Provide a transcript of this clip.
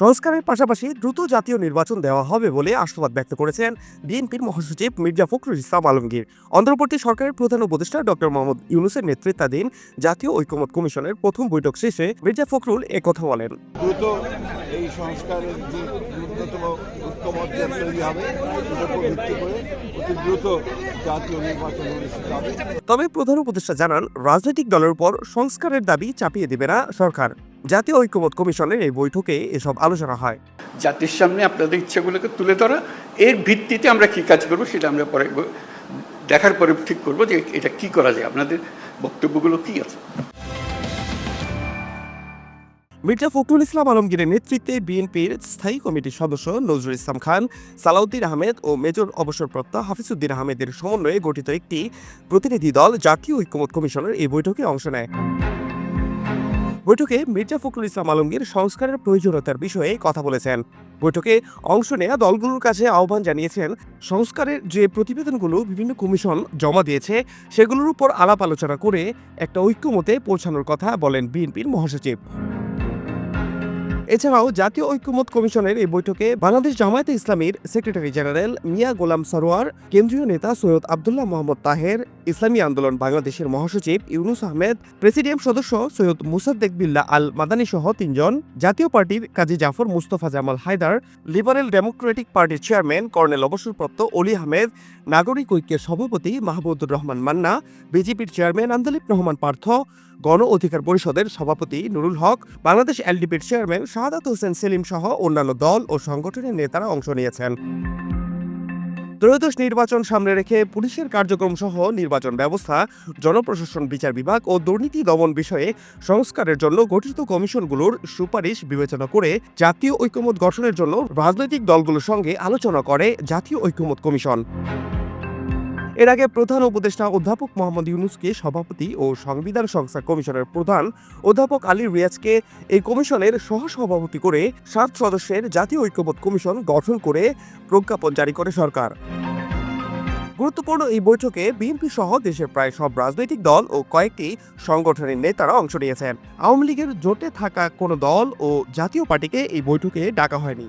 সংস্কারের পাশাপাশি দ্রুত জাতীয় নির্বাচন দেওয়া হবে বলে আশাবাদ ব্যক্ত করেছেন বিএনপির মহাসচিব মির্জা ফখরুল ইসলাম আলমগীর। অন্তর্বর্তী সরকারের প্রধান উপদেষ্টা ডক্টর মোহাম্মদ ইউনূসের নেতৃত্বাধীন জাতীয় ঐকমত্য কমিশনের প্রথম বৈঠক শেষে মির্জা ফখরুল একথা বলেন। দ্রুত এই সংস্কারের যে ন্যূনতম ঐক্যমত্য তৈরি হবে সেটার উপর ভিত্তি করে অতি দ্রুত জাতীয় নির্বাচন অনুষ্ঠিত হবে। তবে প্রধান উপদেষ্টা জানান, রাজনৈতিক দলের উপর সংস্কারের দাবি চাপিয়ে দেবে না সরকার। জাতীয় ঐকমত্য কমিশনের এই বৈঠকে এসব আলোচনা হয়। জাতির সামনে আপনাদের ইচ্ছাগুলোকে তুলে ধরা, এর ভিত্তিতে আমরা কী কাজ করবো সেটা আমরা পরে দেখার পরে ঠিক করবো যে এটা কি করা যায়, আপনাদের বক্তব্যগুলো কি আছে। মির্জা ফখরুল ইসলাম আলমগীরের নেতৃত্বে বিএনপির স্থায়ী কমিটির সদস্য নজরুল ইসলাম খান, সালাউদ্দিন আহমেদ ও মেজর অবসরপ্রাপ্ত হাফিজউদ্দিন আহমেদের সমন্বয়ে গঠিত একটি প্রতিনিধি দল জাতীয় ঐকমত্য কমিশনের এই বৈঠকে অংশ নেয়। বৈঠকে মির্জা ফখরুল ইসলাম আলমগীর সংস্কারের প্রয়োজনীয়তার বিষয়ে কথা বলেছেন। বৈঠকে অংশ নেওয়া দলগুলোর কাছে আহ্বান জানিয়েছেন, সংস্কারের যে প্রতিবেদনগুলো বিভিন্ন কমিশন জমা দিয়েছে সেগুলোর উপর আলাপ আলোচনা করে একটা ঐক্যমতে পৌঁছানোর কথা বলেন বিএনপির মহাসচিব। এছাড়াও জাতীয় ঐকমত্য কমিশনের এই বৈঠকে বাংলাদেশ জামায়াতে ইসলামীর সেক্রেটারি জেনারেল মিয়া গোলাম সরোয়ার, কেন্দ্রীয় নেতা সৈয়দ আবদুল্লাহ মোহাম্মদ তাহের, ইসলামী আন্দোলন বাংলাদেশের মহাসচিব ইউনুস আহমেদ, প্রেসিডিয়াম সদস্য সৈয়দ মুসাদ্দেক বিল্লাহ আল মাদানী সহ ৩ জন, জাতীয় পার্টির কাজী জাফর মুস্তফা জামাল হায়দার, লিবারেল ডেমোক্রেটিক পার্টির চেয়ারম্যান কর্নেল অবসরপ্রাপ্ত অলি আহমেদ, নাগরিক ঐক্যের সভাপতি মাহমুদুর রহমান মান্না, বিজেপির চেয়ারম্যান আন্দোলিপ রহমান পার্থ, গণ অধিকার পরিষদের সভাপতি নুরুল হক, বাংলাদেশ এলডিপির চেয়ারম্যান শাহাদাত হোসেন সেলিম সহ অন্যান্য দল ও সংগঠনের নেতারা অংশ নিয়েছেন। ত্রয়োদশ নির্বাচন সামনে রেখে পুলিশের কার্যক্রম সহ নির্বাচন ব্যবস্থা, জনপ্রশাসন বিচার বিভাগ ও দুর্নীতি দমন বিষয়ে সংস্কারের জন্য গঠিত কমিশনগুলোর সুপারিশ বিবেচনা করে জাতীয় ঐকমত্য গঠনের জন্য রাজনৈতিক দলগুলোর সঙ্গে আলোচনা করে জাতীয় ঐকমত্য কমিশন। এর আগে প্রধান উপদেষ্টা অধ্যাপক মোহাম্মদ ইউনূসকে সভাপতি ও সংবিধান সংস্কার কমিশনের প্রধান অধ্যাপক আলী রিয়াজকে এই কমিশনের সহসভাপতি করে 7 সদস্যের জাতীয় ঐকমত্য কমিশন গঠন করে প্রজ্ঞাপন জারি করে সরকার। গুরুত্বপূর্ণ এই বৈঠকে বিএনপি সহ দেশের প্রায় সব রাজনৈতিক দল ও কয়েকটি সংগঠনের নেতারা অংশ নিয়েছেন। আওয়ামী লীগের জোটে থাকা কোনো দল ও জাতীয় পার্টিকে এই বৈঠকে ডাকা হয়নি।